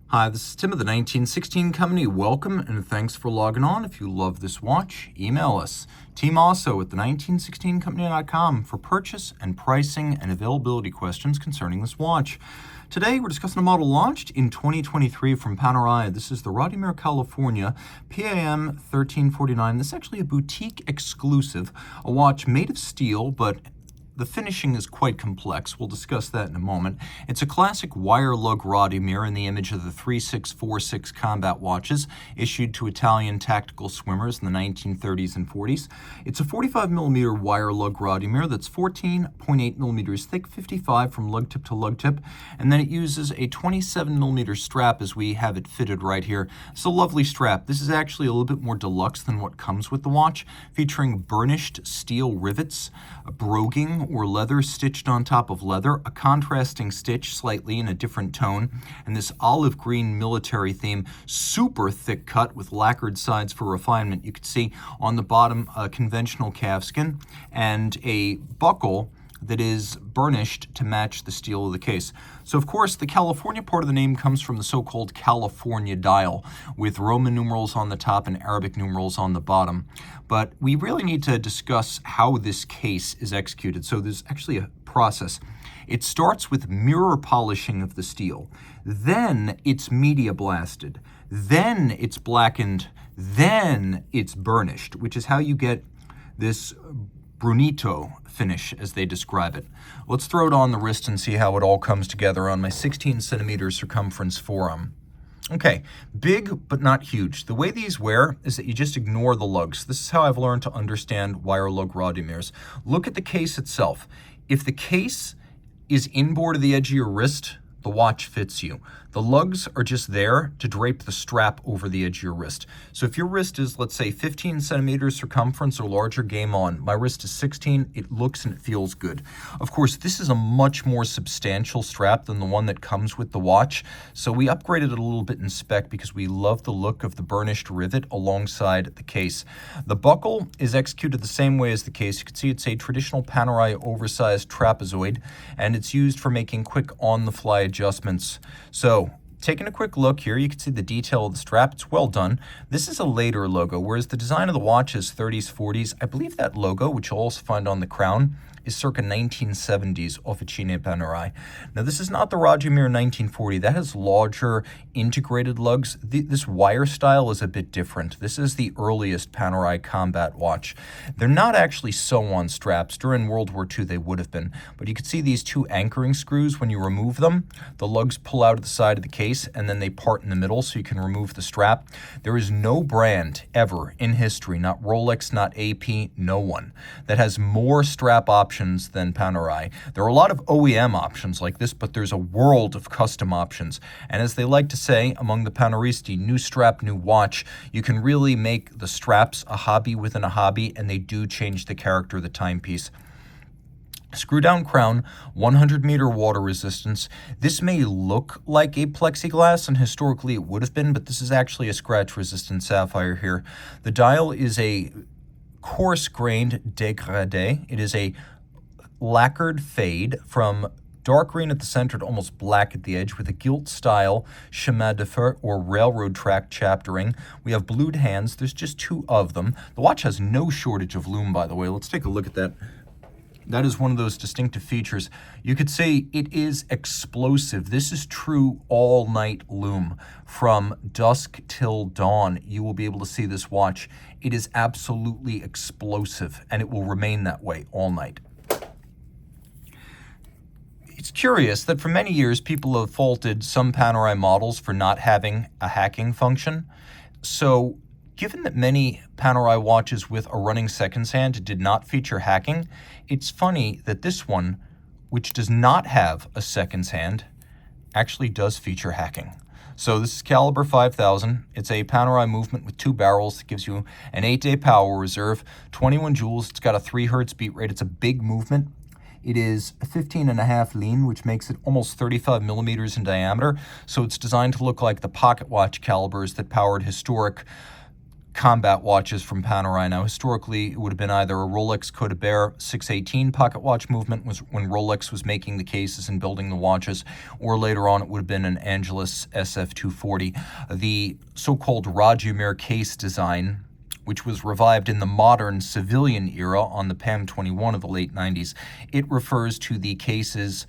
Hi, this is Tim of the 1916 Company. Welcome and thanks for logging on. If you love this watch, email us, Team Mosso at the1916company.com for purchase and pricing and availability questions concerning this watch. Today, we're discussing a model launched in 2023 from Panerai. This is the Radiomir, California PAM01349. This is actually a boutique exclusive, a watch made of steel, but the finishing is quite complex. We'll discuss that in a moment. It's a classic wire lug Radiomir in the image of the 3646 combat watches issued to Italian tactical swimmers in the 1930s and 40s. It's a 45mm wire lug Radiomir that's 14.8mm thick, 55 from lug tip to lug tip, and then it uses a 27mm strap as we have it fitted right here. It's a lovely strap. This is actually a little bit more deluxe than what comes with the watch, featuring burnished steel rivets, a broguing or leather stitched on top of leather, a contrasting stitch slightly in a different tone, and this olive green military theme, super thick cut with lacquered sides for refinement. You can see on the bottom a conventional calfskin and a buckle that is burnished to match the steel of the case. So of course the California part of the name comes from the so-called California dial with Roman numerals on the top and Arabic numerals on the bottom. But we really need to discuss how this case is executed. So there's actually a process. It starts with mirror polishing of the steel. Then it's media blasted. Then it's blackened. Then it's burnished, which is how you get this Brunito finish, as they describe it. Let's throw it on the wrist and see how it all comes together on my 16 centimeter circumference forearm. Okay, big but not huge. The way these wear is that you just ignore the lugs. This is how I've learned to understand wire lug Radiomirs. Look at the case itself. If the case is inboard of the edge of your wrist, the watch fits you. The lugs are just there to drape the strap over the edge of your wrist. So if your wrist is, let's say, 15 centimeters circumference or larger, game on. My wrist is 16, it looks and it feels good. Of course, this is a much more substantial strap than the one that comes with the watch, so we upgraded it a little bit in spec because we love the look of the burnished rivet alongside the case. The buckle is executed the same way as the case. You can see it's a traditional Panerai oversized trapezoid, and it's used for making quick on-the-fly adjustments. So taking a quick look here, you can see the detail of the strap. It's well done. This is a later logo, whereas the design of the watch is 30s, 40s. I believe that logo, which you'll also find on the crown, is circa 1970s Officine Panerai. Now, this is not the Radiomir 1940. That has larger integrated lugs. This wire style is a bit different. This is the earliest Panerai combat watch. They're not actually sew-on straps. During World War II, they would have been. But you can see these two anchoring screws. When you remove them, the lugs pull out of the side of the case, and then they part in the middle so you can remove the strap. There is no brand ever in history, not Rolex, not AP, no one, that has more strap options than Panerai. There are a lot of OEM options like this, but there's a world of custom options. And as they like to say, among the Paneristi, new strap, new watch, you can really make the straps a hobby within a hobby, and they do change the character of the timepiece. Screw down crown, 100-meter water resistance. This may look like a plexiglass, and historically it would have been, but this is actually a scratch-resistant sapphire here. The dial is a coarse-grained dégradé. It is a lacquered fade from dark green at the center to almost black at the edge with a gilt-style chemin de fer or railroad track chaptering. We have blued hands. There's just two of them. The watch has no shortage of lume, by the way. Let's take a look at that. That is one of those distinctive features. You could say it is explosive. This is true all-night lume. From dusk till dawn, you will be able to see this watch. It is absolutely explosive, and it will remain that way all night. It's curious that for many years, people have faulted some Panerai models for not having a hacking function. So given that many Panerai watches with a running seconds hand did not feature hacking, it's funny that this one, which does not have a seconds hand, actually does feature hacking. So this is caliber 5000. It's a Panerai movement with 2 barrels that gives you an 8-day power reserve, 21 joules. It's got a 3 hertz beat rate. It's a big movement. It is 15.5 lean, which makes it almost 35 millimeters in diameter. So it's designed to look like the pocket watch calibers that powered historic combat watches from Panerai. Now, historically, it would have been either a Rolex Codebert 618 pocket watch movement, was when Rolex was making the cases and building the watches, or later on it would have been an Angelus SF240. The so-called Radiomir case design, which was revived in the modern civilian era on the PAM-21 of the late 90s. It refers to the cases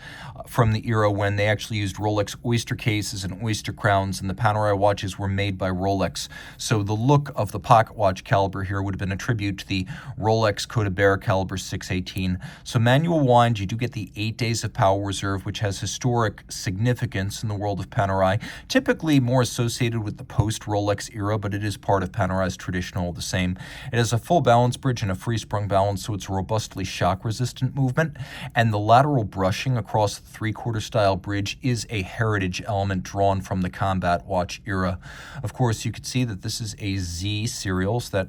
from the era when they actually used Rolex Oyster cases and Oyster crowns, and the Panerai watches were made by Rolex. So the look of the pocket watch caliber here would have been a tribute to the Rolex Codebert caliber 618. So manual wind, you do get the 8 days of power reserve, which has historic significance in the world of Panerai, typically more associated with the post-Rolex era, but it is part of Panerai's tradition all the same. It has a full balance bridge and a free sprung balance, so it's a robustly shock-resistant movement, and the lateral brushing across the three-quarter style bridge is a heritage element drawn from the combat watch era. Of course, you can see that this is a Z serial, so that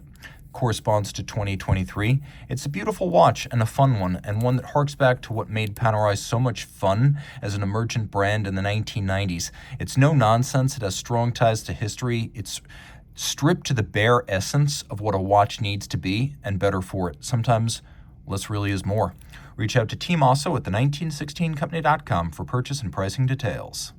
corresponds to 2023. It's a beautiful watch and a fun one, and one that harks back to what made Panerai so much fun as an emergent brand in the 1990s. It's no nonsense. It has strong ties to history. It's stripped to the bare essence of what a watch needs to be, and better for it. Sometimes less really is more. Reach out to Team Mosso at the 1916company.com for purchase and pricing details.